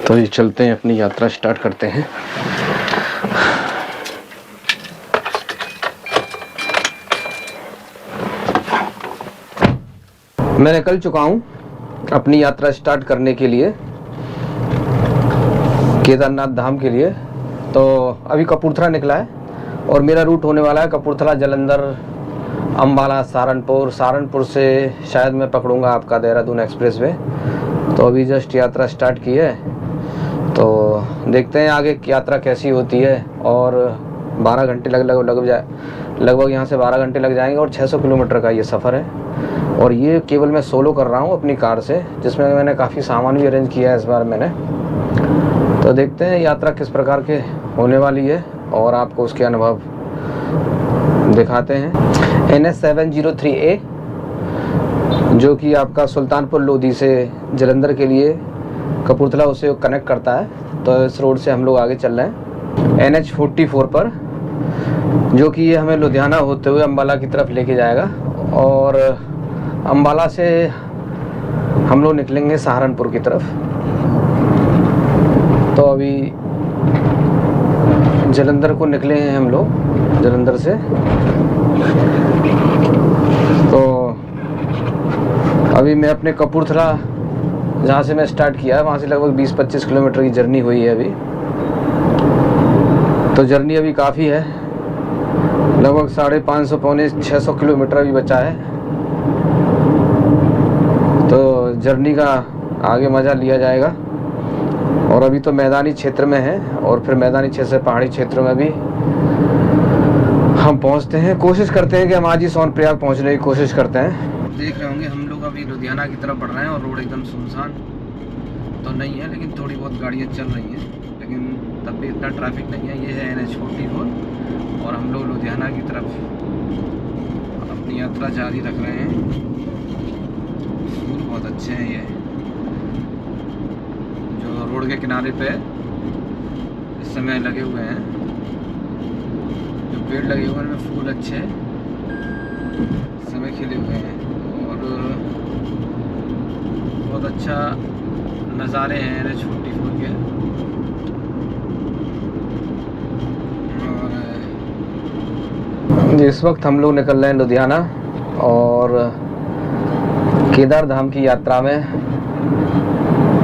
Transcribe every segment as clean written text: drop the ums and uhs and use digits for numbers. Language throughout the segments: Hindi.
तो ये चलते हैं, अपनी यात्रा स्टार्ट करते हैं। मैं निकल चुका हूँ अपनी यात्रा स्टार्ट करने के लिए केदारनाथ धाम के लिए। तो अभी कपूरथला निकला है और मेरा रूट होने वाला है कपूरथला, जालंधर, अम्बाला, सहारनपुर से शायद मैं पकड़ूंगा आपका देहरादून एक्सप्रेस वे। तो अभी जस्ट यात्रा स्टार्ट की है, तो देखते हैं आगे यात्रा कैसी होती है। और 12 घंटे लगभग यहाँ से 12 घंटे लग जाएंगे और 600 किलोमीटर का ये सफ़र है। और ये केवल मैं सोलो कर रहा हूँ अपनी कार से, जिसमें मैंने काफ़ी सामान भी अरेंज किया है इस बार मैंने। तो देखते हैं यात्रा किस प्रकार के होने वाली है और आपको उसके अनुभव दिखाते हैं। NH 703A जो कि आपका सुल्तानपुर लोधी से जालंधर के लिए कपूरथला उसे कनेक्ट करता है। तो इस रोड से हम लोग आगे चल रहे हैं NH 44 पर, जो कि ये हमें लुधियाना होते हुए अम्बाला की तरफ लेके जाएगा। और अम्बाला से हम लोग निकलेंगे सहारनपुर की तरफ। तो अभी जालंधर को निकले हैं हम लोग, जालंधर से। तो अभी मैं अपने कपूरथला, जहाँ से मैं स्टार्ट किया है, वहाँ से लगभग 20-25 किलोमीटर की जर्नी हुई है अभी। तो जर्नी अभी काफ़ी है, लगभग 550 पौने 600 किलोमीटर अभी बचा है। तो जर्नी का आगे मज़ा लिया जाएगा। और अभी तो मैदानी क्षेत्र में है और फिर मैदानी क्षेत्र से पहाड़ी क्षेत्रों में भी हम पहुंचते हैं। कोशिश करते हैं कि हम आज ही सोनप्रयाग पहुंचने की कोशिश करते हैं। देख रहे होंगे हम लोग अभी लुधियाना की तरफ बढ़ रहे हैं और रोड एकदम सुनसान तो नहीं है, लेकिन थोड़ी बहुत गाड़ियाँ चल रही हैं, लेकिन तब भी इतना ट्रैफिक नहीं है। ये है NH 44 और हम लोग लुधियाना की तरफ अपनी यात्रा जारी रख रहे हैं। फूल बहुत अच्छे हैं, ये जो रोड के किनारे पे इस समय लगे हुए हैं, जो पेड़ लगे हुए हैं उनमें फूल अच्छे इस समय खिले हुए हैं और बहुत अच्छा नज़ारे हैं NH 44 के। और इस वक्त हम लोग निकल रहे हैं लुधियाना और केदार धाम की यात्रा में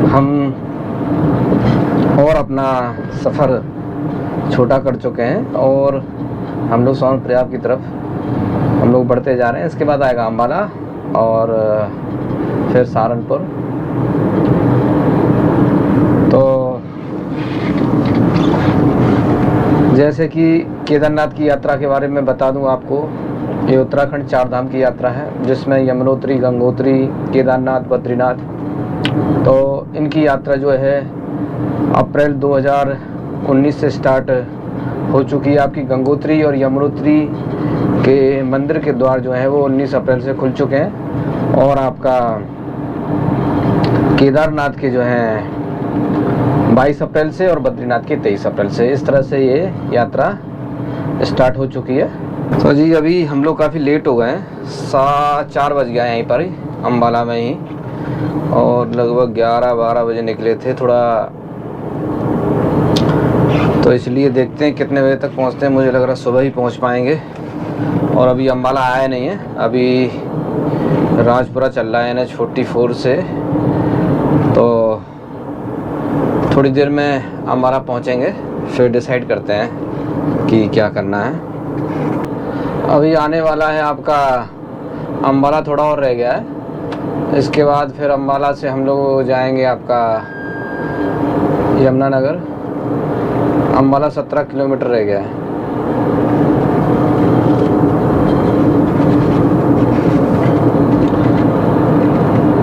हम और अपना सफ़र छोटा कर चुके हैं और हम लोग सोनप्रयाग की तरफ हम लोग बढ़ते जा रहे हैं। इसके बाद आएगा अम्बाला और फिर सहारनपुर। तो जैसे कि केदारनाथ की यात्रा के बारे में बता दूं आपको, ये उत्तराखंड 4 धाम की यात्रा है, जिसमें यमुनोत्री, गंगोत्री, केदारनाथ, बद्रीनाथ। तो इनकी यात्रा जो है अप्रैल 2019 से स्टार्ट हो चुकी है। आपकी गंगोत्री और यमुनोत्री के मंदिर के द्वार जो है वो 19 अप्रैल से खुल चुके हैं और आपका केदारनाथ के जो हैं 22 अप्रैल से और बद्रीनाथ के 23 अप्रैल से, इस तरह से ये यात्रा स्टार्ट हो चुकी है। तो जी अभी हम लोग काफ़ी लेट हो गए हैं, 4 बज गए यहीं पर ही अम्बाला में ही, और लगभग 11-12 बजे निकले थे थोड़ा। तो इसलिए देखते हैं कितने बजे तक पहुंचते हैं। मुझे लग रहा है सुबह ही पहुंच पाएंगे। और अभी अम्बाला आया नहीं है, अभी राजपुरा चल रहा है NH 44 से। तो थोड़ी देर में अम्बाला पहुंचेंगे, फिर डिसाइड करते हैं कि क्या करना है। अभी आने वाला है आपका अम्बाला, थोड़ा और रह गया है। इसके बाद फिर अम्बाला से हम लोग जाएंगे आपका यमुनानगर। अम्बाला 17 किलोमीटर रह गया है।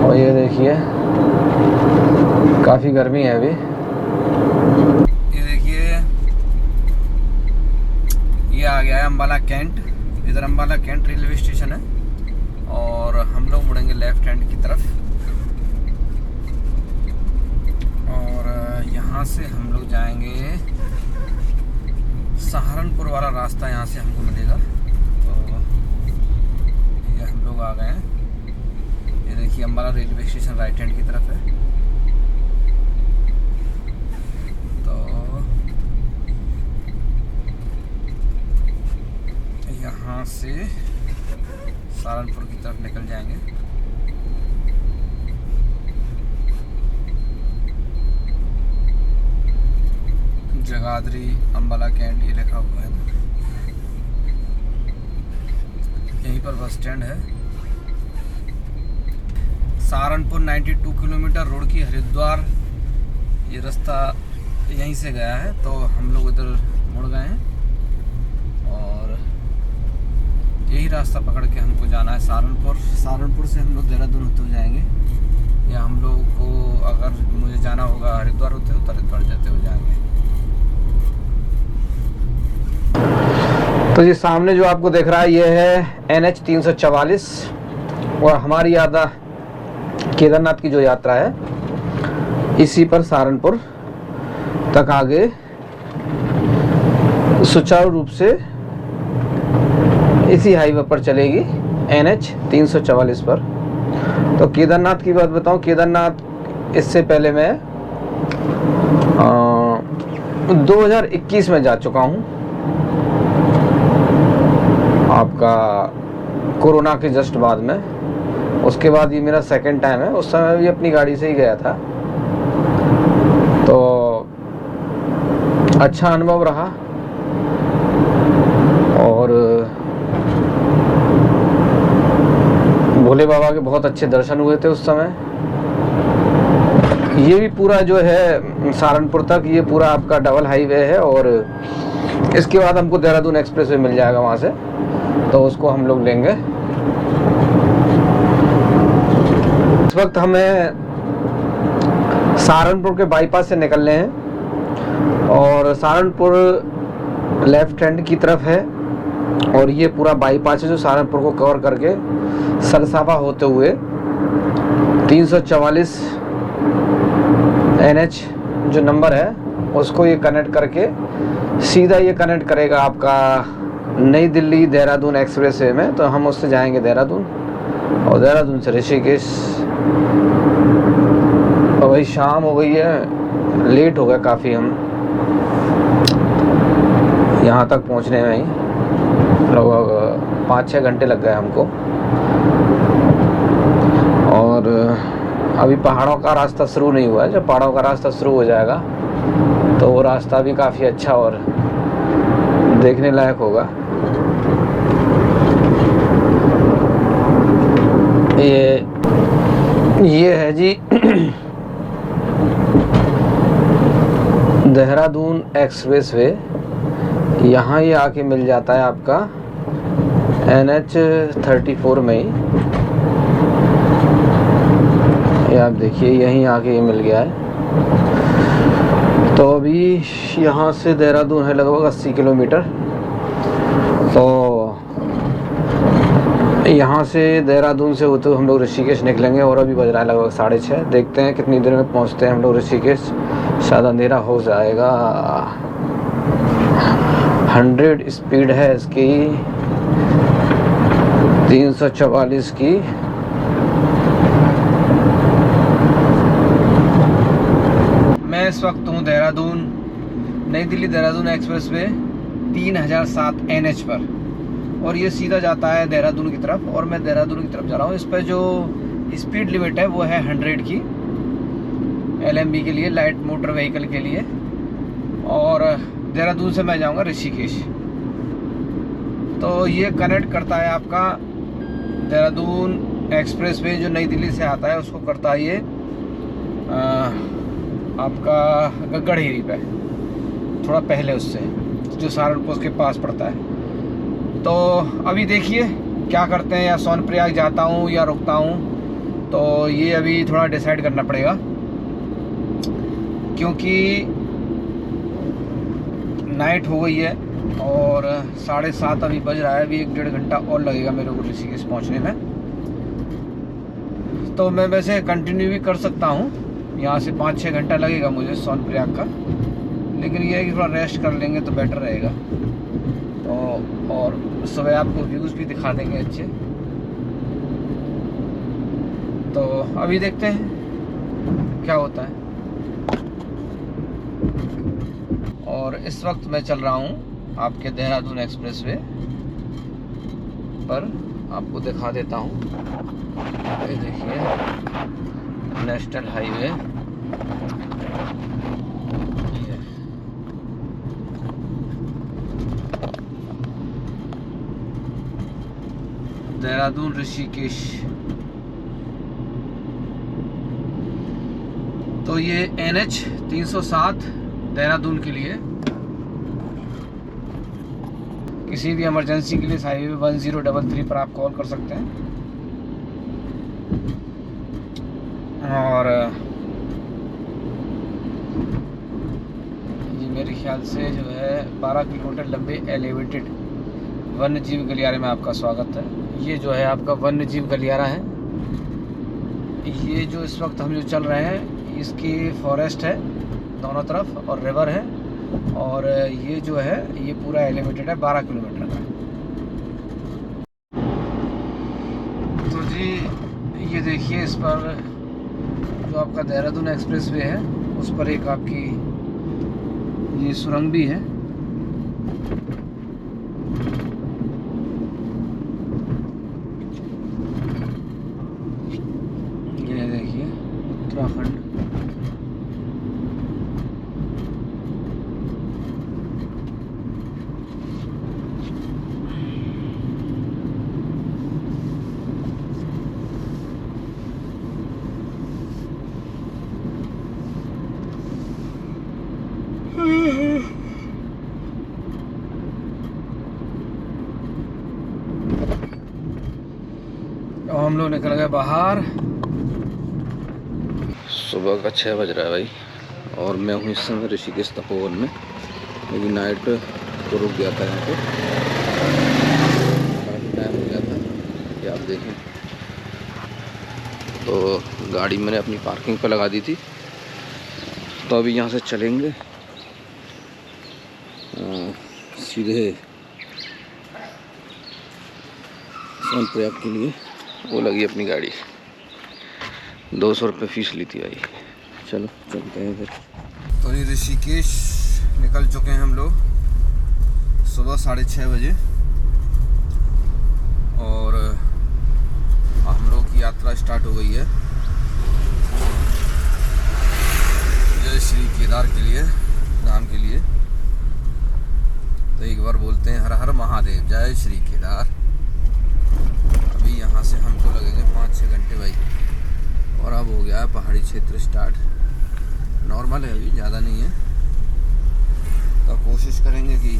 और ये देखिए काफ़ी गर्मी है अभी। ये देखिए ये आ गया है अम्बाला कैंट। इधर अम्बाला कैंट रेलवे स्टेशन है और हम लोग मुड़ेंगे लेफ्ट हैंड की तरफ। और यहाँ से हम लोग जाएंगे सहारनपुर वाला रास्ता, यहाँ से हमको मिलेगा। तो ये हम लोग आ गए हैं। ये देखिए Ambala railway station right hand की तरफ है। जगाधरी अम्बाला कैंट ये लिखा हुआ है। यहीं पर बस स्टैंड है। सहारनपुर 92 किलोमीटर रोड की हरिद्वार ये रास्ता यहीं से गया है, तो हम लोग इधर मुड़ गए हैं और यही रास्ता पकड़ के हमको जाना है सहारनपुर। सहारनपुर से हम लोग देहरादून होते हुए जाएंगे, या हम लोग को अगर मुझे जाना होगा हरिद्वार होते हुए तो हरिद्वार जाते हुए जाएंगे। तो ये सामने जो आपको दिख रहा है ये है NH 344 और हमारी यात्रा केदारनाथ की जो यात्रा है इसी पर सहारनपुर तक आगे सुचारू रूप से इसी हाईवे पर चलेगी NH 344 पर। तो केदारनाथ की बात बताऊं, केदारनाथ इससे पहले मैं 2021 में जा चुका हूं, आपका कोरोना के जस्ट बाद में। उसके बाद ये मेरा सेकंड टाइम है। उस समय भी अपनी गाड़ी से ही गया था, तो अच्छा अनुभव रहा और भोले बाबा के बहुत अच्छे दर्शन हुए थे उस समय। ये भी पूरा जो है सहारनपुर तक ये पूरा आपका डबल हाईवे है और इसके बाद हमको देहरादून एक्सप्रेस वे मिल जाएगा वहाँ से, तो उसको हम लोग लेंगे। इस वक्त हमें सहारनपुर के बाईपास से निकलने हैं और सहारनपुर लेफ्ट हैंड की तरफ है और ये पूरा बाईपास है जो सहारनपुर को कवर करके सरसावा होते हुए 344 NH जो नंबर है उसको ये कनेक्ट करके सीधा ये कनेक्ट करेगा आपका नई दिल्ली देहरादून एक्सप्रेस वे में। तो हम उससे जाएंगे देहरादून और देहरादून से ऋषिकेश। और भाई शाम हो गई है, लेट हो गया काफ़ी, हम यहाँ तक पहुँचने में ही लगभग 5-6 घंटे लग गए हमको। और अभी पहाड़ों का रास्ता शुरू नहीं हुआ है। जब पहाड़ों का रास्ता शुरू हो जाएगा तो वो रास्ता भी काफ़ी अच्छा और देखने लायक होगा। ये है जी देहरादून एक्सप्रेस वे। यहाँ ये आके मिल जाता है आपका NH 34 में ही। ये आप देखिए यहीं आके ये मिल गया है। तो अभी यहाँ से देहरादून है लगभग 80 किलोमीटर। तो यहाँ से देहरादून से होते हम लोग ऋषिकेश निकलेंगे और अभी बज रहा है लगभग 6:30। देखते हैं कितनी देर में पहुँचते हैं हम लोग ऋषिकेश। शायद अंधेरा हो जाएगा। 100 स्पीड है इसकी, 344 की। मैं इस वक्त हूँ देहरादून नई Delhi Dehradun express way 3007 NH पर और ये सीधा जाता है देहरादून की तरफ और मैं देहरादून की तरफ जा रहा हूँ। इस पर जो स्पीड लिमिट है वो है 100 की LMB के लिए, लाइट मोटर व्हीकल के लिए। और देहरादून से मैं जाऊँगा ऋषिकेश। तो ये कनेक्ट करता है आपका देहरादून एक्सप्रेस वे जो नई दिल्ली से आता है उसको करता है ये आपका गगड़ हिरी पे, थोड़ा पहले उससे जो सहारनपुर के पास पड़ता है। तो अभी देखिए क्या करते हैं, या सोनप्रयाग जाता हूँ या रुकता हूँ, तो ये अभी थोड़ा डिसाइड करना पड़ेगा क्योंकि नाइट हो गई है और 7:30 अभी बज रहा है। अभी 1-1.5 घंटा और लगेगा मेरे को ऋषिकेश पहुँचने में। तो मैं वैसे कंटिन्यू भी कर सकता हूँ, यहाँ से 5-6 घंटा लगेगा मुझे सोनप्रयाग का, लेकिन ये है कि थोड़ा रेस्ट कर लेंगे तो बेटर रहेगा। तो और सुबह आपको व्यूज़ भी दिखा देंगे अच्छे। तो अभी देखते हैं क्या होता है। और इस वक्त मैं चल रहा हूँ आपके देहरादून एक्सप्रेस वे पर, आपको दिखा देता हूँ। ये देखिए नेशनल हाईवे, देहरादून ऋषिकेश। तो ये NH 307 देहरादून के लिए, किसी भी इमरजेंसी के लिए हाईवे 1033 पर आप कॉल कर सकते हैं। और ये मेरे ख्याल से जो है 12 किलोमीटर लंबे एलिवेटेड वन्य जीव गलियारे में आपका स्वागत है। ये जो है आपका वन्य जीव गलियारा है। ये जो इस वक्त हम जो चल रहे हैं, इसकी फॉरेस्ट है दोनों तरफ और रिवर है, और ये जो है ये पूरा एलिवेटेड है 12 किलोमीटर का। तो जी ये देखिए, इस पर जो आपका देहरादून एक्सप्रेस वे है उस पर एक आपकी ये सुरंग भी है। ये देखिए उत्तराखंड। और हम लोग निकल गए बाहर। सुबह का 6 बज रहा है भाई, और मैं हूँ इस समय ऋषिकेश तपोवन में, लेकिन नाइट को रुक गया था यहाँ पे, काफ़ी टाइम हो गया था। ये आप देखें, तो गाड़ी मैंने अपनी पार्किंग पर लगा दी थी। तो अभी यहाँ से चलेंगे सीधे सोनप्रयाग के लिए। वो लगी अपनी गाड़ी, 200 रुपये फ़ीस ली थी भाई। चलो चलते हैं फिर। तो ये ऋषिकेश निकल चुके हैं हम लोग सुबह 6:30 बजे, और हम लोग की यात्रा स्टार्ट हो गई है जय श्री केदार के लिए, धाम के लिए। तो एक बार बोलते हैं हर हर महादेव, जय श्री केदार। अभी यहाँ से हमको लगेंगे 5-6 घंटे भाई, और अब हो गया है पहाड़ी क्षेत्र स्टार्ट। नॉर्मल है, अभी ज़्यादा नहीं है। तो कोशिश करेंगे कि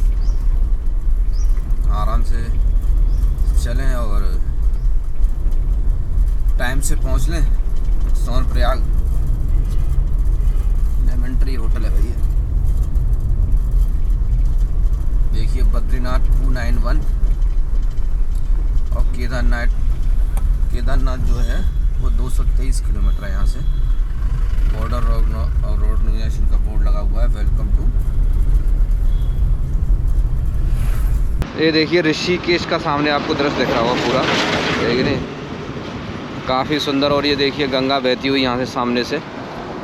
आराम से चलें और टाइम से पहुँच लें। सोनप्रयाग लेमन ट्री होटल है भैया। देखिए बद्रीनाथ 291 और केदारनाथ जो है वो 223 किलोमीटर है यहाँ से। बॉर्डर और रोड नेविगेशन का बोर्ड लगा हुआ है, वेलकम टू। ये देखिए ऋषिकेश का सामने आपको दृश्य दिख रहा होगा पूरा, देख रहे हैं, काफ़ी सुंदर। और ये देखिए गंगा बहती हुई यहाँ से सामने से,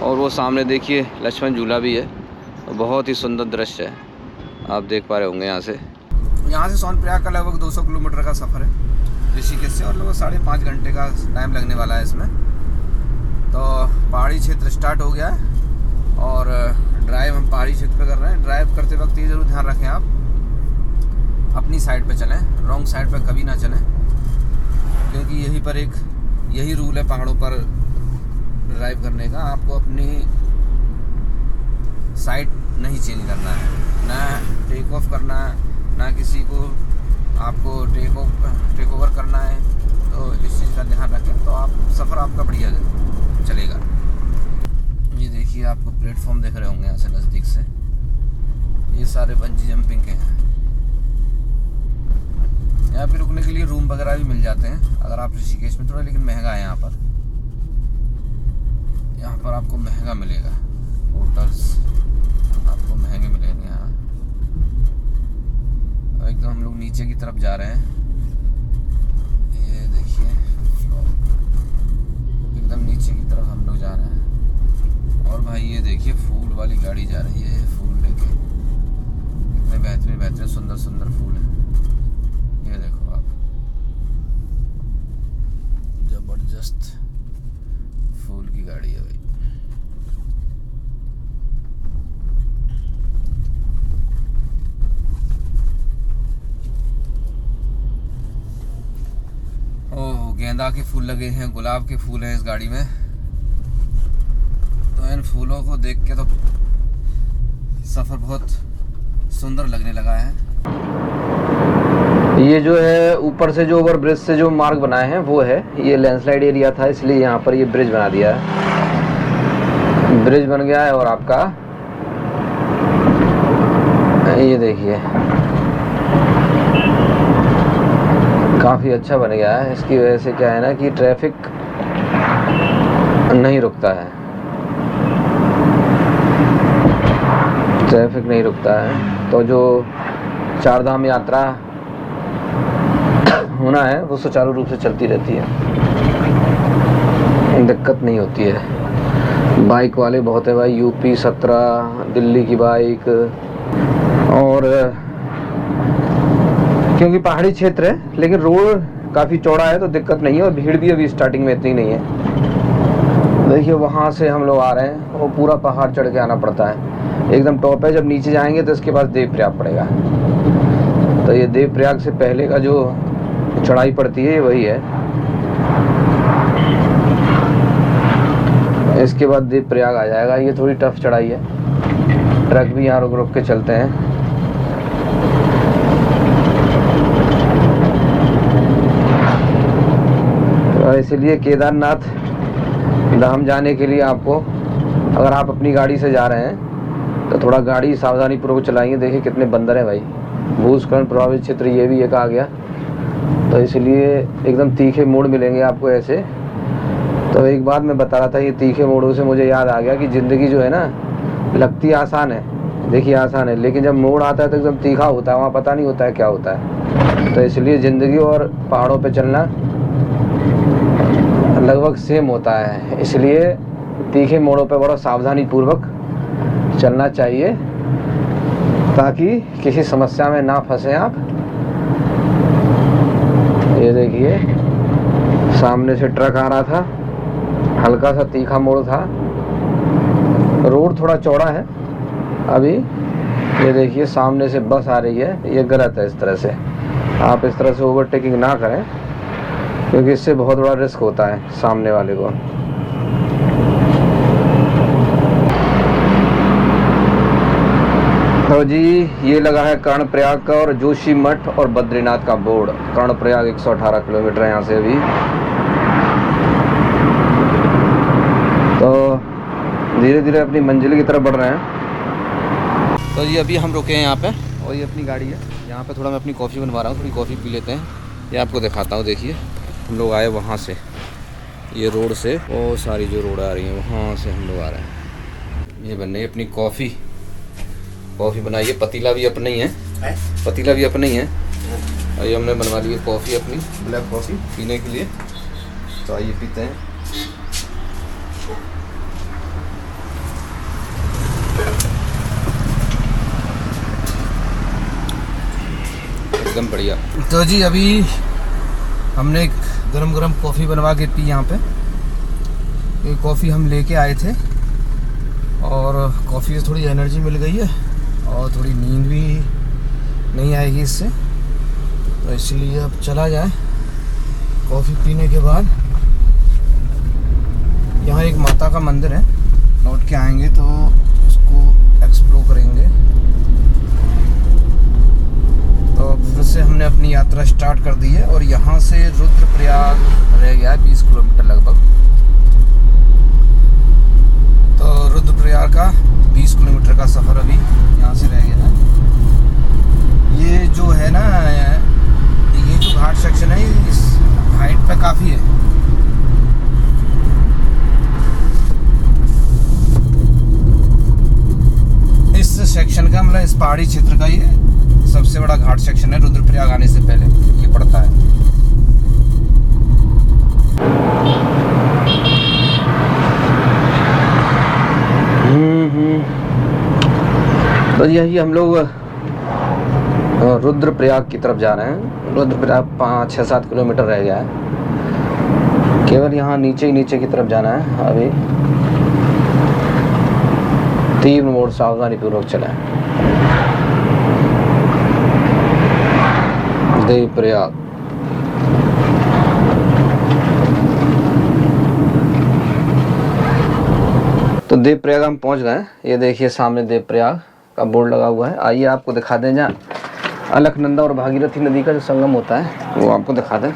और वो सामने देखिए लक्ष्मण झूला भी है। बहुत ही सुंदर दृश्य है, आप देख पा रहे होंगे। यहाँ से सोनप्रयाग का लगभग 200 किलोमीटर का सफ़र है ऋषिकेश से, और लगभग 5.5 घंटे का टाइम लगने वाला है इसमें। तो पहाड़ी क्षेत्र स्टार्ट हो गया है, और ड्राइव हम पहाड़ी क्षेत्र पे कर रहे हैं। ड्राइव करते वक्त ये ज़रूर ध्यान रखें आप अपनी साइड पे चलें, रॉन्ग साइड पे कभी ना चलें, क्योंकि यही रूल है पहाड़ों पर ड्राइव करने का। आपको अपनी साइड नहीं चेंज करना है, ना टेक ऑफ करना है, ना किसी को आपको टेक ओवर करना है। तो इस चीज़ का ध्यान रखें, तो आप सफ़र आपका बढ़िया चलेगा। ये देखिए आपको प्लेटफॉर्म देख रहे होंगे यहाँ से नज़दीक से, ये सारे बंजी जंपिंग के हैं। यहाँ पे रुकने के लिए रूम वगैरह भी मिल जाते हैं अगर आप ऋषिकेश में, थोड़ा लेकिन महंगा है यहाँ पर आपको महंगा मिलेगा। होटल्स आपको महंगे मिलेंगे यहाँ। एकदम हम लोग नीचे की तरफ जा रहे हैं, ये देखिए एकदम नीचे की तरफ हम लोग जा रहे हैं। और भाई ये देखिए फूल वाली गाड़ी जा रही है, फूल लेके। कितने बेहतरीन सुंदर फूल हैं, ये देखो आप, जबरदस्त फूल की गाड़ी है भाई। गेंदा के फूल लगे हैं, गुलाब के फूल हैं इस गाड़ी में। तो इन फूलों को देख के तो सफ़र बहुत सुंदर लगने लगा है। ये जो है ऊपर से जो ओवर ब्रिज से जो मार्ग बनाए हैं वो है, ये लैंडस्लाइड एरिया था इसलिए यहाँ पर ये ब्रिज बना दिया है। ब्रिज बन गया है और आपका ये देखिए काफ़ी अच्छा बन गया है। इसकी वजह से क्या है ना कि ट्रैफिक नहीं रुकता है, ट्रैफिक नहीं रुकता है। तो जो चारधाम यात्रा होना है वो सुचारू रूप से चलती रहती है, दिक्कत नहीं होती है। बाइक वाले बहुत है भाई, यूपी 17 दिल्ली की बाइक, और क्योंकि पहाड़ी क्षेत्र है लेकिन रोड काफ़ी चौड़ा है तो दिक्कत नहीं है, और भीड़ भी अभी स्टार्टिंग में इतनी नहीं है। देखिए वहाँ से हम लोग आ रहे हैं, वो पूरा पहाड़ चढ़ के आना पड़ता है, एकदम टॉप है। जब नीचे जाएंगे तो इसके बाद देवप्रयाग पड़ेगा। तो ये देवप्रयाग से पहले का जो चढ़ाई पड़ती है वही है, इसके बाद देवप्रयाग आ जाएगा। ये थोड़ी टफ चढ़ाई है, ट्रक भी यहाँ रुक रुक के चलते हैं। तो इसलिए केदारनाथ धाम जाने के लिए आपको, अगर आप अपनी गाड़ी से जा रहे हैं तो थोड़ा गाड़ी सावधानी पूर्वक चलाएंगे। देखिए कितने बंदर हैं भाई, भूस्खलन प्रभावित क्षेत्र ये भी एक आ गया, तो इसलिए एकदम तीखे मोड़ मिलेंगे आपको ऐसे। तो एक बात मैं बता रहा था, ये तीखे मोड़ों से मुझे याद आ गया कि ज़िंदगी जो है ना लगती आसान है, देखिए आसान है, लेकिन जब मोड़ आता है तो एकदम तीखा होता है, वहाँ पता नहीं होता है क्या होता है। तो इसलिए ज़िंदगी और पहाड़ों पे चलना लगभग सेम होता है, इसलिए तीखे मोड़ों पे बड़ा सावधानी पूर्वक चलना चाहिए ताकि किसी समस्या में ना फंसे आप। ये देखिए सामने से ट्रक आ रहा था, हल्का सा तीखा मोड़ था, रोड थोड़ा चौड़ा है अभी। ये देखिए सामने से बस आ रही है, ये गलत है। इस तरह से आप इस तरह से ओवरटेकिंग ना करें क्योंकि इससे बहुत बड़ा रिस्क होता है सामने वाले को। तो जी ये लगा है कर्णप्रयाग का और जोशीमठ और बद्रीनाथ का बोर्ड। कर्णप्रयाग 118 किलोमीटर है यहाँ से अभी। तो धीरे धीरे अपनी मंजिल की तरफ बढ़ रहे हैं। तो जी अभी हम रुके हैं यहाँ पे, और ये अपनी गाड़ी है, यहाँ पे थोड़ा मैं अपनी कॉफ़ी बनवा रहा हूँ, थोड़ी कॉफ़ी पी लेते हैं। ये आपको दिखाता हूँ, देखिए हम लोग आए वहाँ से, ये रोड से वो सारी जो रोड आ रही है वहाँ से हम लोग आ रहे हैं। ये बन रही है अपनी कॉफ़ी, कॉफ़ी बनाइए, पतीला भी अपना ही है, पतीला भी अपना ही है। और ये हमने बनवा ली है कॉफ़ी अपनी, ब्लैक कॉफ़ी पीने के लिए। तो आइए पीते हैं। एकदम बढ़िया। तो जी अभी हमने एक गरम गरम कॉफ़ी बनवा के पी यहाँ पे। ये कॉफ़ी हम लेके आए थे और कॉफ़ी से थोड़ी एनर्जी मिल गई है और थोड़ी नींद भी नहीं आएगी इससे, तो इसलिए अब चला जाए। कॉफ़ी पीने के बाद यहाँ एक माता का मंदिर है, लौट के आएंगे तो उसको एक्सप्लोर करेंगे। तो फिर से हमने अपनी यात्रा स्टार्ट कर दी है और यहाँ से रुद्रप्रयाग रह गया है 20 किलोमीटर लगभग। तो रुद्रप्रयाग का 20 किलोमीटर का सफ़र अभी यहाँ से रह गया है। ये जो है ना, ये जो घाट सेक्शन है इस हाइट पे काफ़ी है। इस सेक्शन का मतलब इस पहाड़ी क्षेत्र का ये सबसे बड़ा घाट सेक्शन है। रुद्रप्रयाग आने से पहले ये पड़ता है। तो यही हम लोग रुद्रप्रयाग की तरफ जा रहे हैं। रुद्रप्रयाग 5-6-7 किलोमीटर रह गया है, केवल यहाँ नीचे ही नीचे की तरफ जाना है। अभी 3 मोड़ सावधानी पूर्वक चला है। देवप्रयाग देवप्रयाग हम पहुंच गए। ये देखिए सामने देवप्रयाग का बोर्ड लगा हुआ है। आइए आपको दिखा दें जहाँ अलकनंदा और भागीरथी नदी का जो संगम होता है वो आपको दिखा दें।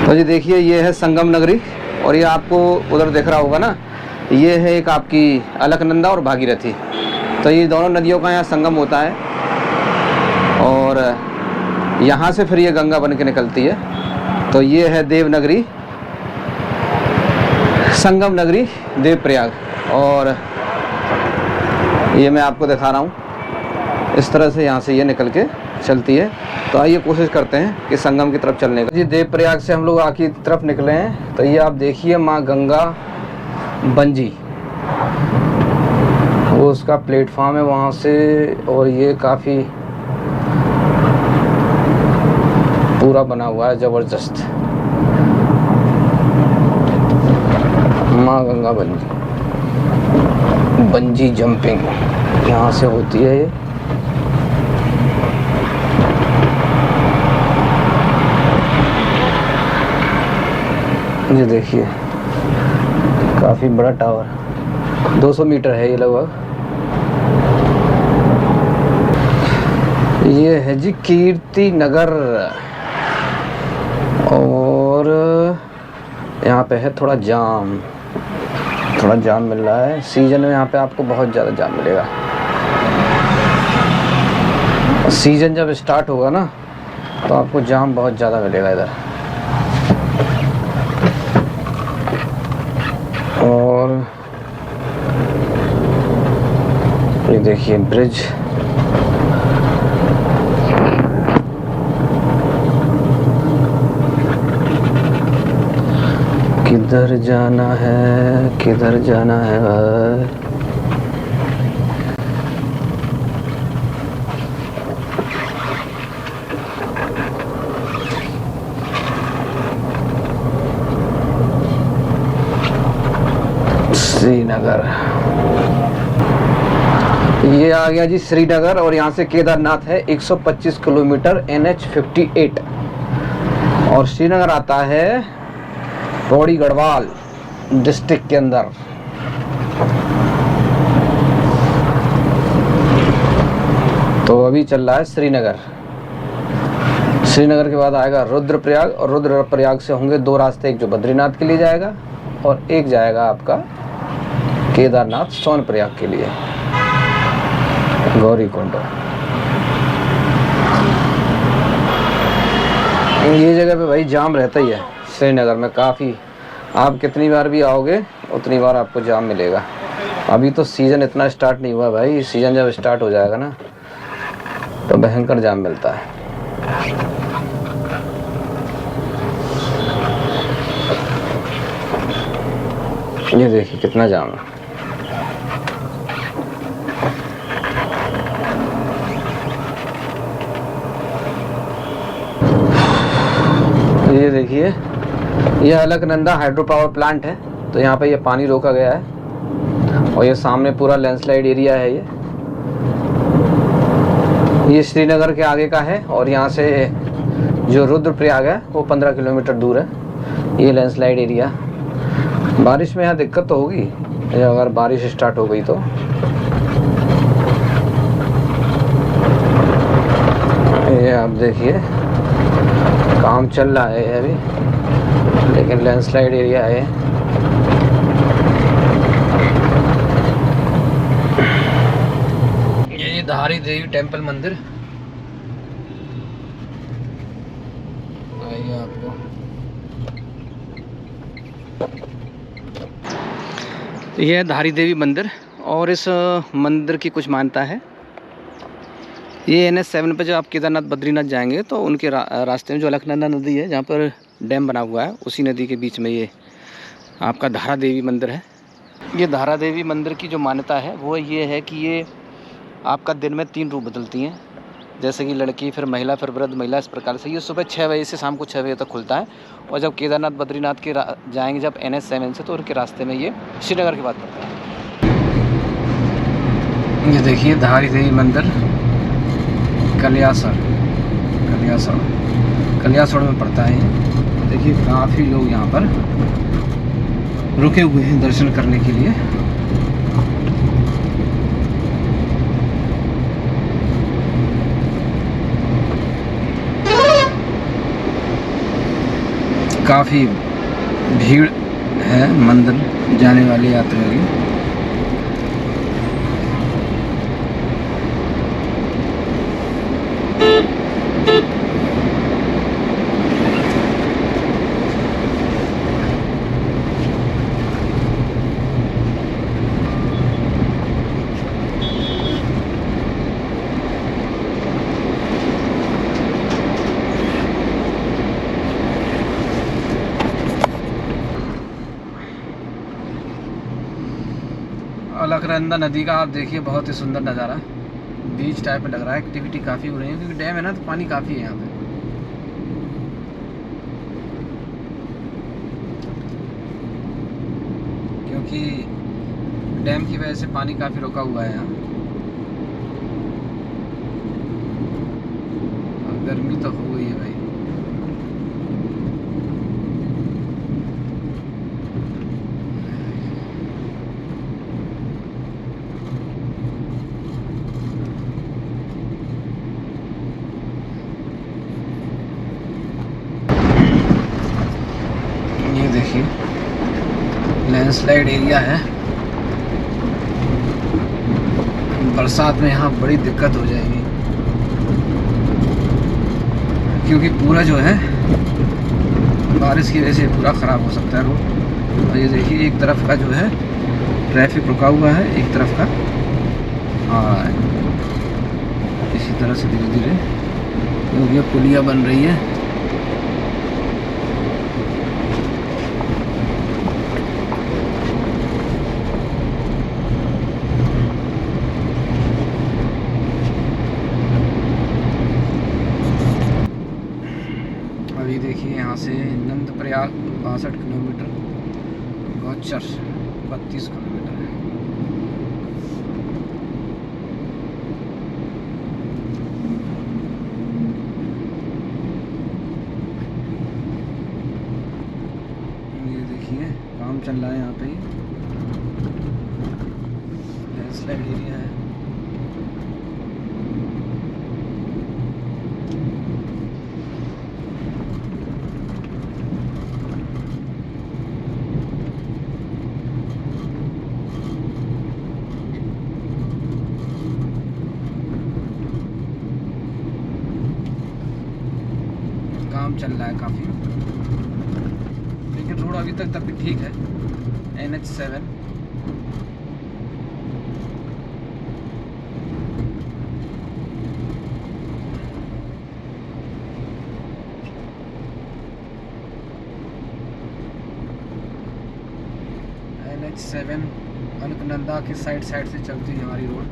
तो जी देखिए ये है संगम नगरी, और ये आपको उधर दिख रहा होगा ना, ये है एक आपकी अलकनंदा और भागीरथी। तो ये दोनों नदियों का यहाँ संगम होता है, और यहाँ से फिर ये गंगा बन के निकलती है। तो ये है देवनगरी, संगम नगरी देवप्रयाग, और ये मैं आपको दिखा रहा हूँ इस तरह से यहाँ से ये निकल के चलती है। तो आइए कोशिश करते हैं कि संगम की तरफ चलने का। जी देवप्रयाग से हम लोग आगे की तरफ निकले हैं। तो ये आप देखिए माँ गंगा बंजी, वो उसका प्लेटफॉर्म है वहाँ से, और ये काफ़ी पूरा बना हुआ है ज़बरदस्त। माँ गंगा बंजी जंपिंग यहाँ से होती है ये देखिए काफ़ी बड़ा टावर, 200 मीटर है ये लगभग। ये है जी कीर्ति नगर, और यहाँ पे है थोड़ा जाम मिल रहा है। सीजन में यहाँ पे आपको बहुत ज़्यादा जाम मिलेगा। सीजन जब स्टार्ट होगा ना तो आपको जाम बहुत ज़्यादा मिलेगा इधर। और ये देखिए ब्रिज, किधर जाना है किधर जाना है भाई। श्रीनगर, ये आ गया जी श्रीनगर, और यहाँ से केदारनाथ है 125 किलोमीटर NH 58, और श्रीनगर आता है पौड़ी गढ़वाल डिस्ट्रिक्ट के अंदर। तो अभी चल रहा है श्रीनगर। श्रीनगर के बाद आएगा रुद्रप्रयाग, और रुद्रप्रयाग से होंगे 2 रास्ते, एक जो बद्रीनाथ के लिए जाएगा और एक जाएगा आपका केदारनाथ सोनप्रयाग के लिए, गौरीकुंड। ये जगह पे भाई जाम रहता ही है श्रीनगर में काफ़ी। आप कितनी बार भी आओगे उतनी बार आपको जाम मिलेगा। अभी तो सीज़न इतना स्टार्ट नहीं हुआ भाई, सीज़न जब स्टार्ट हो जाएगा ना तो भयंकर जाम मिलता है। ये देखिए कितना जाम है। ये देखिए ये अलकनंदा हाइड्रो पावर प्लांट है। तो यहाँ पे ये पानी रोका गया है, और ये सामने पूरा लैंडस्लाइड एरिया है। ये श्रीनगर के आगे का है, और यहाँ से जो रुद्रप्रयाग है वो 15 किलोमीटर दूर है। ये लैंडस्लाइड एरिया, बारिश में यहाँ दिक्कत तो होगी अगर बारिश स्टार्ट हो गई तो। ये आप देखिए काम चल रहा है अभी, लेकिन लैंडस्लाइड एरिया है। ये धारी देवी टेम्पल मंदिर, आइए आपको ये है धारी देवी मंदिर, और इस मंदिर की कुछ मान्यता है। ये NH 7 पे जब आप केदारनाथ बद्रीनाथ जाएंगे तो उनके रास्ते में जो अलकनंदा नदी है जहाँ पर डैम बना हुआ है, उसी नदी के बीच में ये आपका धारा देवी मंदिर है। ये धारा देवी मंदिर की जो मान्यता है वो ये है कि ये आपका दिन में 3 रूप बदलती हैं, जैसे कि लड़की, फिर महिला, फिर वृद्ध महिला। इस प्रकार से ये सुबह 6 बजे से शाम को 6 बजे तक खुलता है। और जब केदारनाथ बद्रीनाथ के जाएंगे जब NH 7 से, तो उनके रास्ते में ये श्रीनगर के बाद पड़ता है। ये देखिए धारी देवी मंदिर कलियासर में पड़ता है। देखिए काफ़ी लोग यहाँ पर रुके हुए हैं दर्शन करने के लिए। काफ़ी भीड़ है मंदिर जाने वाले यात्रियों की। अलकनंदा नदी का आप देखिए बहुत ही सुंदर नज़ारा, बीच टाइप में लग रहा है। एक्टिविटी काफ़ी हो रही है क्योंकि डैम है ना, तो पानी काफ़ी है यहाँ पे। क्योंकि डैम की वजह से पानी काफ़ी रुका हुआ है यहाँ। गर्मी तो हो गई है भाई। ये देखिए लैंडस्लाइड एरिया है, बरसात में यहाँ बड़ी दिक्कत हो जाएगी क्योंकि पूरा जो है बारिश की वजह से पूरा ख़राब हो सकता है रोड। और ये देखिए एक तरफ का जो है ट्रैफिक रुका हुआ है, एक तरफ का आ रहा है। इसी तरह से धीरे धीरे क्योंकि पुलिया बन रही है। अभी देखिए यहाँ से नंदप्रयाग 62 किलोमीटर, गौचर 32 किलोमीटर है। ये देखिए काम चल रहा है यहाँ पे, लैंडस्लाइड एरिया है। काम चल रहा है काफ़ी, लेकिन रोड अभी तक भी ठीक है। NH7 अलकनंदा के साइड से चलती है हमारी रोड।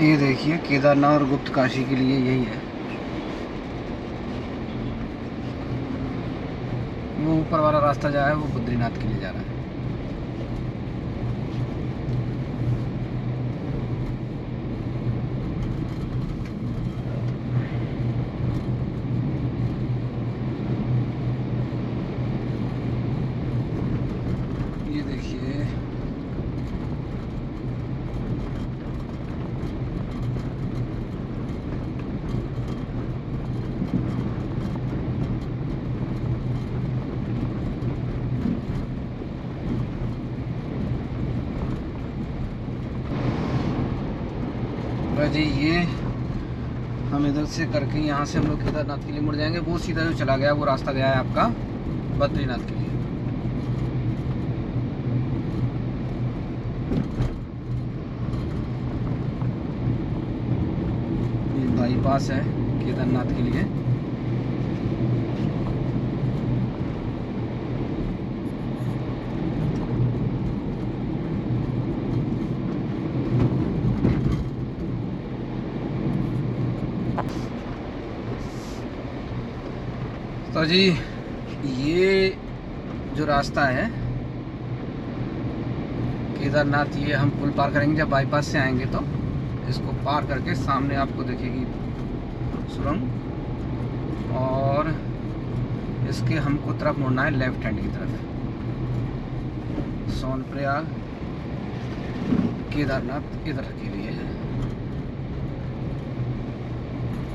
ये देखिए केदारनाथ और गुप्त काशी के लिए यही है। वो ऊपर वाला रास्ता जा रहा है वो बद्रीनाथ के लिए जा रहा है। ये देखिए जी, ये हम इधर से करके यहाँ से हम लोग केदारनाथ के लिए मुड़ जाएंगे। वो सीधा जो चला गया वो रास्ता गया है आपका बद्रीनाथ के लिए। ये बाईपास है केदारनाथ के लिए। तो जी ये जो रास्ता है केदारनाथ, ये हम पुल पार करेंगे जब बाईपास से आएंगे, तो इसको पार करके सामने आपको दिखेगी सुरंग। और इसके हमको तरफ मुड़ना है लेफ्ट हैंड की तरफ, सोनप्रयाग केदारनाथ इधर के लिए है।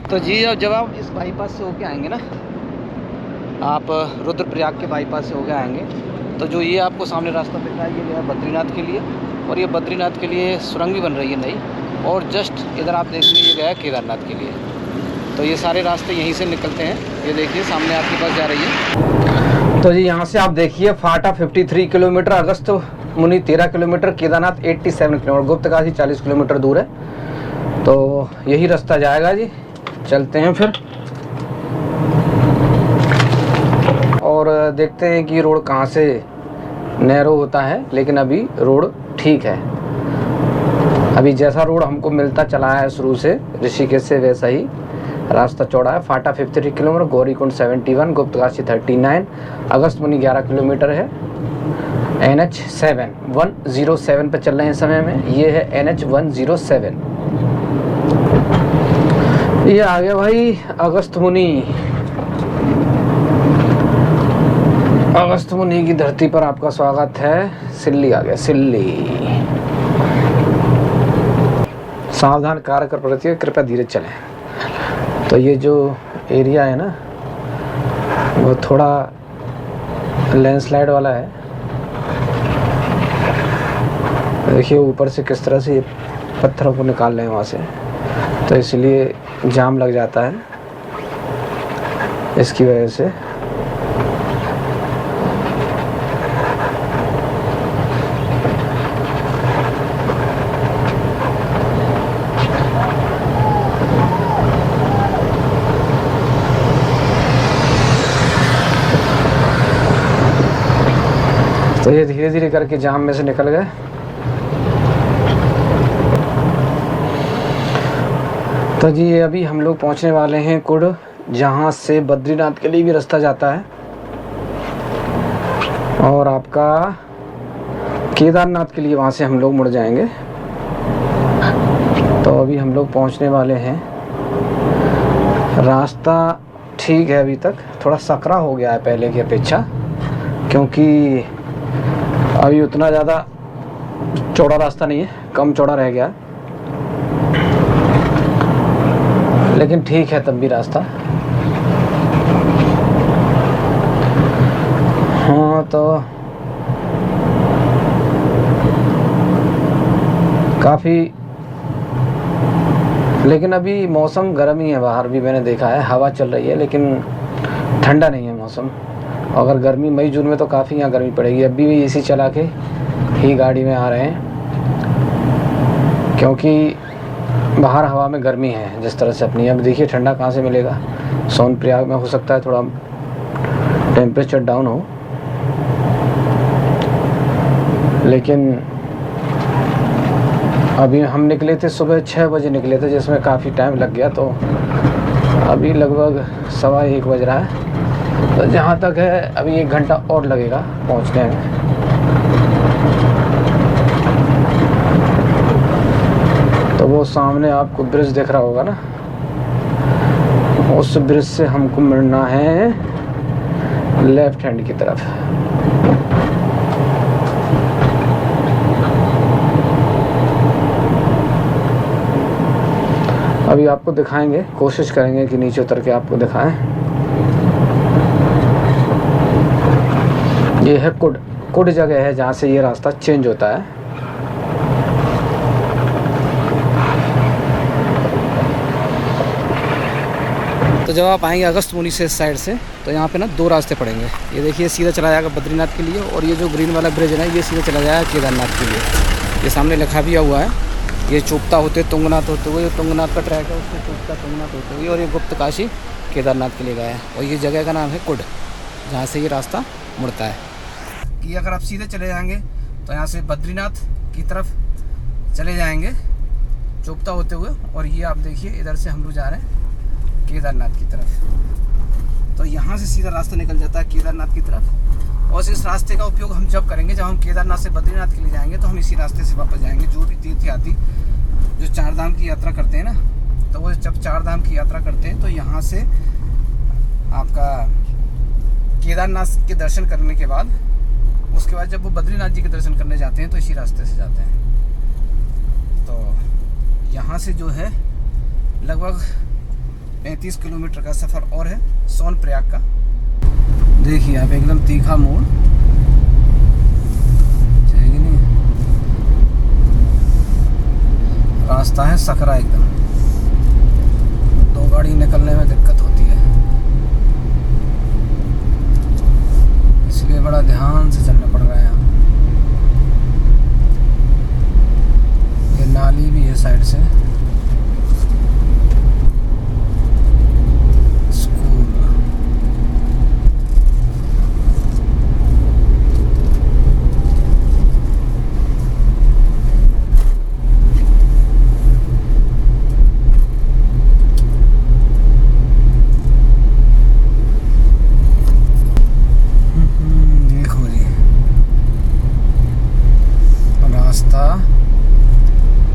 तो जी अब जब आप इस बाईपास से होके आएंगे ना, आप रुद्रप्रयाग के बाईपास से होके आएंगे, तो जो ये आपको सामने रास्ता दिख रहा है ये गया बद्रीनाथ के लिए, और ये बद्रीनाथ के लिए सुरंग भी बन रही है नई, और जस्ट इधर आप देखेंगे ये गया केदारनाथ के लिए। तो ये सारे रास्ते यहीं से निकलते हैं। ये देखिए सामने आपकी बस जा रही है। तो जी यहाँ से आप देखिए फाटा 53 किलोमीटर, अगस्त मुनि 13 kilometre, Kedarnath 87 kilometre, Guptkashi 40 kilometre दूर है। तो यही रास्ता जाएगा जी, चलते हैं फिर और देखते हैं कि रोड कहाँ से नैरो होता है। लेकिन अभी रोड ठीक है, अभी जैसा रोड हमको मिलता चला है शुरू से ऋषिकेश से वैसा ही रास्ता चौड़ा है। फाटा 53 किलोमीटर, गौरीकुंड 71, गुप्तकाशी 39, अगस्त मुनि 11 किलोमीटर है। NH 107 पे चल रहे हैं समय में, ये है NH 107। ये आ गया भाई अगस्त मुनि, अगस्त मुनि की धरती पर आपका स्वागत है। सिल्ली आ गया, सिल्ली। सावधान कार्य कर प्रगति है, कृपया धीरे चलें। तो ये जो एरिया है ना वो थोड़ा लैंडस्लाइड वाला है। देखिए ऊपर से किस तरह से पत्थरों को निकाल रहे हैं वहाँ से, तो इसलिए जाम लग जाता है इसकी वजह से। तो ये धीरे धीरे करके जाम में से निकल गए। तो जी अभी हम लोग पहुंचने वाले हैं कुड, जहां से बद्रीनाथ के लिए भी रास्ता जाता है और आपका केदारनाथ के लिए वहां से हम लोग मुड़ जाएंगे। तो अभी हम लोग पहुंचने वाले हैं। रास्ता ठीक है, अभी तक थोड़ा सकरा हो गया है पहले की अपेक्षा, क्योंकि अभी उतना ज़्यादा चौड़ा रास्ता नहीं है, कम चौड़ा रह गया है, लेकिन ठीक है तब भी रास्ता। हाँ तो काफ़ी, लेकिन अभी मौसम गर्म ही है, बाहर भी मैंने देखा है हवा चल रही है, लेकिन ठंडा नहीं है मौसम। अगर गर्मी मई जून में तो काफ़ी यहाँ गर्मी पड़ेगी। अभी भी एसी चला के ही गाड़ी में आ रहे हैं, क्योंकि बाहर हवा में गर्मी है जिस तरह से अपनी। अब देखिए ठंडा कहाँ से मिलेगा। सोनप्रयाग में हो सकता है थोड़ा टेम्परेचर डाउन हो, लेकिन अभी हम निकले थे सुबह 6 बजे निकले थे, जिसमें काफ़ी टाइम लग गया। तो अभी लगभग 1:15 बज रहा है। तो जहाँ तक है अभी 1 घंटा और लगेगा पहुँचने में। तो वो सामने आपको ब्रिज दिख रहा होगा ना, उस ब्रिज से हमको मिलना है लेफ्ट हैंड की तरफ। अभी आपको दिखाएंगे, कोशिश करेंगे कि नीचे उतर के आपको दिखाएं। ये है कुड जगह है जहाँ से ये रास्ता चेंज होता है। तो जब आप आएंगे अगस्त मुनि से इस साइड से, तो यहाँ पे ना 2 रास्ते पड़ेंगे। ये देखिए सीधा चला जाएगा बद्रीनाथ के लिए, और ये जो ग्रीन वाला ब्रिज है ना ये सीधा चला जाएगा केदारनाथ के लिए। ये सामने लिखा भी हुआ है, ये चोपता होते तुंगनाथ होते हुए, तुंगनाथ का ट्रैक है उससे चोपता तुंगनाथ होते हुए, और ये गुप्तकाशी केदारनाथ के लिए गया है। और ये जगह का नाम है कुड, जहाँ से ये रास्ता मुड़ता है। कि अगर आप सीधे चले जाएंगे तो यहाँ से बद्रीनाथ की तरफ चले जाएंगे चोपता होते हुए, और ये आप देखिए इधर से हम लोग जा रहे हैं केदारनाथ की तरफ। तो यहाँ से सीधा रास्ता निकल जाता है केदारनाथ की तरफ। और इस रास्ते का उपयोग हम जब करेंगे जब हम केदारनाथ से बद्रीनाथ के लिए जाएंगे, तो हम इसी रास्ते से वापस जाएंगे। जो भी तीर्थयात्री जो 4 धाम की यात्रा करते हैं ना, तो वो जब 4 धाम की यात्रा करते हैं तो यहाँ से आपका केदारनाथ के दर्शन करने के बाद, उसके बाद जब वो बद्रीनाथ जी के दर्शन करने जाते हैं तो इसी रास्ते से जाते हैं। तो यहाँ से जो है लगभग 35 किलोमीटर का सफ़र और है सोनप्रयाग का। देखिए आप एकदम तीखा मोड़, ठीक नहीं, रास्ता है सकरा एकदम, 2 गाड़ी निकलने में दिक्कत होती है, इसलिए बड़ा ध्यान से चलना पड़ रहा है। यहाँ ये नाली भी है साइड से।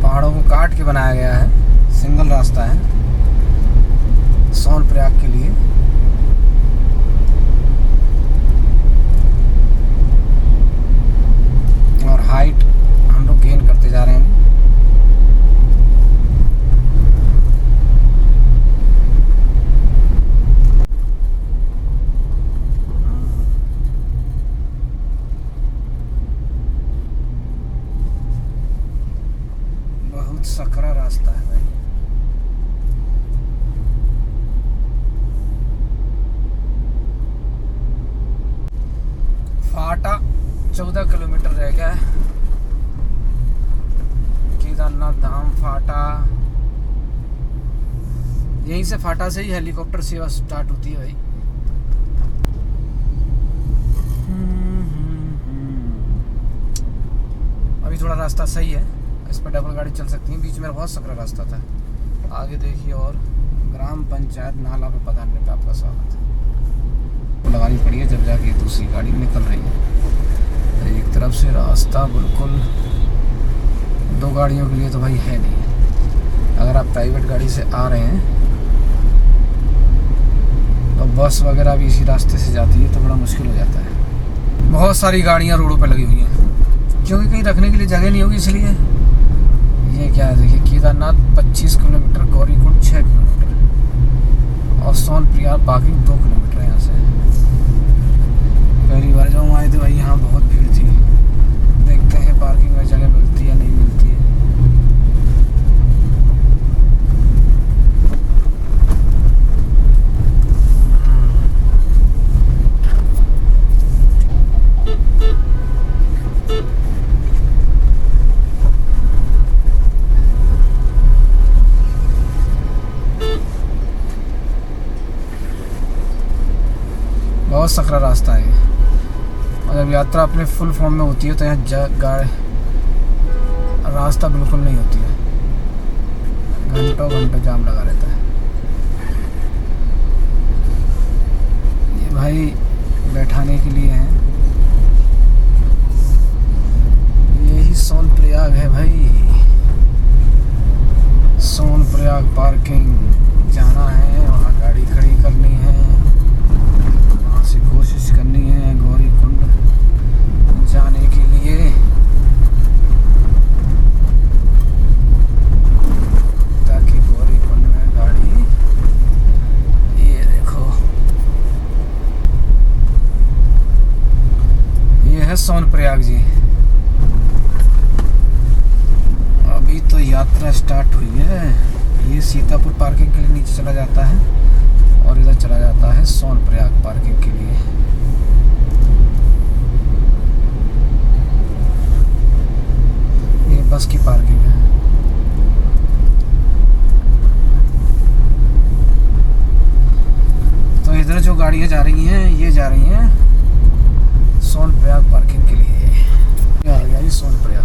पहाड़ों को काट के बनाया गया है, सिंगल रास्ता है सोनप्रयाग के लिए। और हाइट हम लोग गेन करते जा रहे हैं। बहुत सकरा रास्ता है भाई। फाटा 14 किलोमीटर रह गया है, केदारनाथ धाम फाटा। यहीं से फाटा से ही हेलीकॉप्टर सेवा स्टार्ट होती है भाई। अभी थोड़ा रास्ता सही है, इस पर डबल गाड़ी चल सकती है। बीच में बहुत सकरा रास्ता था। आगे देखिए और ग्राम पंचायत नाला पे पधारने पे आपका स्वागत है। तो लगानी पड़ी है जब जाके दूसरी गाड़ी निकल रही है। एक तरफ से रास्ता बिल्कुल 2 गाड़ियों के लिए तो भाई है नहीं। अगर आप प्राइवेट गाड़ी से आ रहे हैं तो बस वगैरह भी इसी रास्ते से जाती है तो बड़ा मुश्किल हो जाता है। बहुत सारी गाड़ियाँ रोडों पर लगी हुई हैं क्योंकि कहीं रखने के लिए जगह नहीं होगी, इसलिए। ये क्या है देखिए, केदारनाथ 25 किलोमीटर, गौरीकुंड 6 किलोमीटर और सोनप्रयाग पार्किंग 2 किलोमीटर है यहाँ से। पहली बार जब हम आए थे भाई यहाँ बहुत भीड़ थी। देखते हैं पार्किंग में जगह मिलती है नहीं मिलती है। बहुत सकरा रास्ता है और जब यात्रा अपने फुल फॉर्म में होती है तो यहाँ रास्ता बिल्कुल नहीं होती है, घंटों घंटों जाम लगा रहता है। ये भाई बैठाने के लिए है, यही सोनप्रयाग है भाई। सोनप्रयाग पार्किंग जाना है, वहाँ गाड़ी खड़ी करनी है, से कोशिश करनी है गौरीकुंड जाने के लिए। ताकि गौरीकुंड में गाड़ी, ये देखो ये है सोनप्रयाग जी। अभी तो यात्रा स्टार्ट हुई है। ये सीतापुर पार्किंग के लिए नीचे चला जाता है और इधर चला जाता है सोनप्रयाग पार्किंग के लिए। ये बस की पार्किंग है। तो इधर जो गाड़ियाँ जा रही हैं ये जा रही हैं सोनप्रयाग पार्किंग के लिए। ये आ गया ये सोनप्रयाग।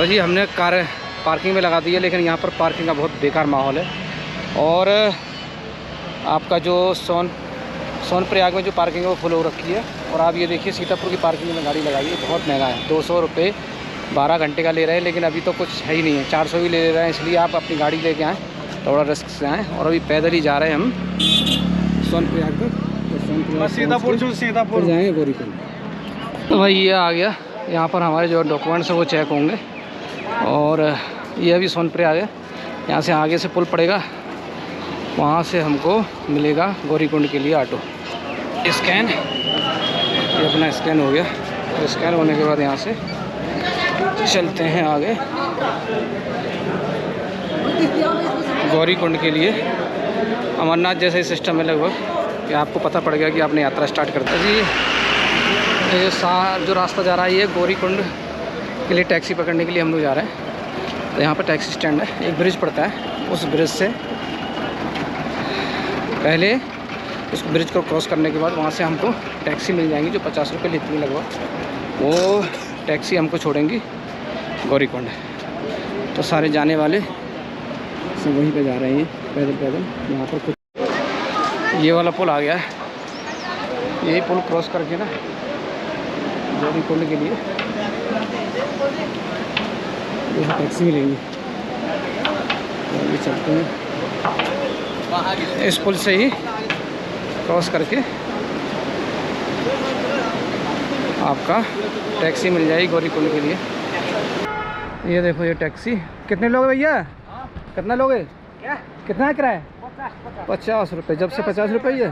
तो जी हमने कार पार्किंग में लगा दी है, लेकिन यहाँ पर पार्किंग का बहुत बेकार माहौल है। और आपका जो सोनप्रयाग में जो पार्किंग है वो फुल हो रखी है। और आप ये देखिए सीतापुर की पार्किंग में गाड़ी लगाई है, बहुत महंगा है, 200 रुपये 12 घंटे का ले रहे हैं। लेकिन अभी तो कुछ है ही नहीं है, 400 भी ले रहे हैं। इसलिए आप अपनी गाड़ी लेके आएँ, थोड़ा रिस्क से आएँ। और अभी पैदल ही जा रहे हैं हम सोनप्रयाग तक। तो सीतापुर जाएँगे गौरीकुंड। तो भाई ये आ गया, यहाँ पर हमारे जो डॉक्यूमेंट्स हैं वो चेक होंगे। और ये अभी सोनप्रयाग है, यहाँ से आगे से पुल पड़ेगा, वहाँ से हमको मिलेगा गौरीकुंड के लिए ऑटो। स्कैन, ये अपना स्कैन हो गया। तो स्कैन होने के बाद यहाँ से चलते हैं आगे गौरीकुंड के लिए। अमरनाथ जैसा ही सिस्टम है लगभग, कि आपको पता पड़ गया कि आपने यात्रा स्टार्ट कर दी जी। ये जो रास्ता जा रहा है ये गौरीकुंड के लिए टैक्सी पकड़ने के लिए हम लोग जा रहे हैं। तो यहाँ पर टैक्सी स्टैंड है, एक ब्रिज पड़ता है, उस ब्रिज से पहले उस ब्रिज को क्रॉस करने के बाद वहाँ से हमको टैक्सी मिल जाएंगी जो 50 रुपये लेती है लगभग। वो टैक्सी हमको छोड़ेंगी गौरीकुंड। तो सारे जाने वाले सब वहीं पे जा रहे हैं पैदल पैदल। यहाँ पर कुछ ये वाला पुल आ गया है, यही पुल क्रॉस करके ना गौरीकुंड के लिए यहाँ टैक्सी मिलेंगी। तो अभी चलते हैं, इस पुल से ही क्रॉस करके आपका टैक्सी मिल जाएगी गौरीकुंड के लिए। ये देखो ये टैक्सी। कितने लोग भैया, कितना लोगे, कितना है किराया? 50 रुपये। जब से 50 रुपये है।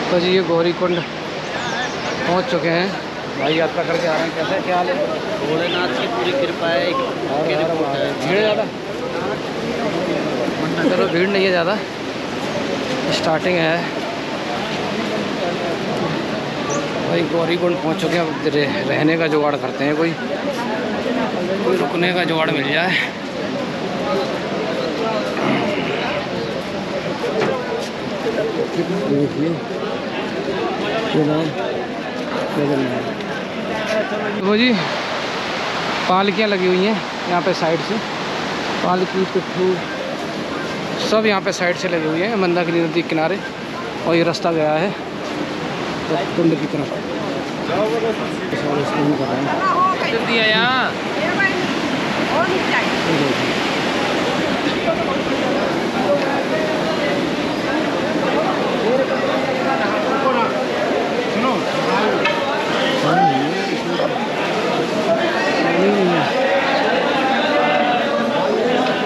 तो जी ये गौरीकुंड पहुंच चुके हैं भाई, यात्रा करके आ रहे हैं। कैसा क्या हाल है? भोलेनाथ की पूरी कृपा है। भीड़ है ज़्यादा? चलो भीड़ नहीं है ज़्यादा, स्टार्टिंग है भाई। गौरीकुंड पहुंच चुके हैं। अब रहने का जुगाड़ करते हैं, कोई रुकने का जुगाड़ मिल जाए। देखिए वो जी पालकियाँ लगी हुई हैं यहाँ पे साइड से, पालकी पिट्ठू सब यहाँ पे साइड से लगे हुए हैं मंदाकिनी नदी के किनारे। और ये रास्ता गया है तो कुंड की तरफ।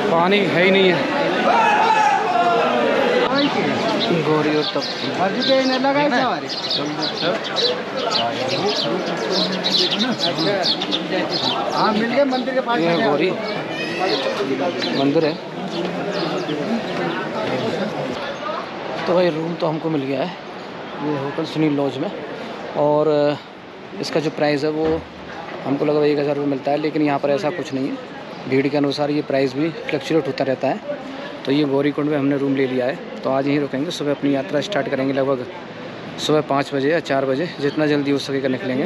पानी है ही नहीं है। गौरी और तब मिल गए मंदिर के पास। गौरी मंदिर है। तो भाई रूम तो हमको मिल गया है, ये होटल सुनील लॉज में। और इसका जो प्राइस है वो हमको लगा 1000 रुपये मिलता है, लेकिन यहाँ पर ऐसा कुछ नहीं है। भीड़ के अनुसार ये प्राइस भी फ्लक्चुएट होता रहता है। तो ये गौरीकुंड में हमने रूम ले लिया है, तो आज यहीं रुकेंगे। सुबह अपनी यात्रा स्टार्ट करेंगे लगभग सुबह 5 बजे या 4 बजे, जितना जल्दी हो सकेगा निकलेंगे।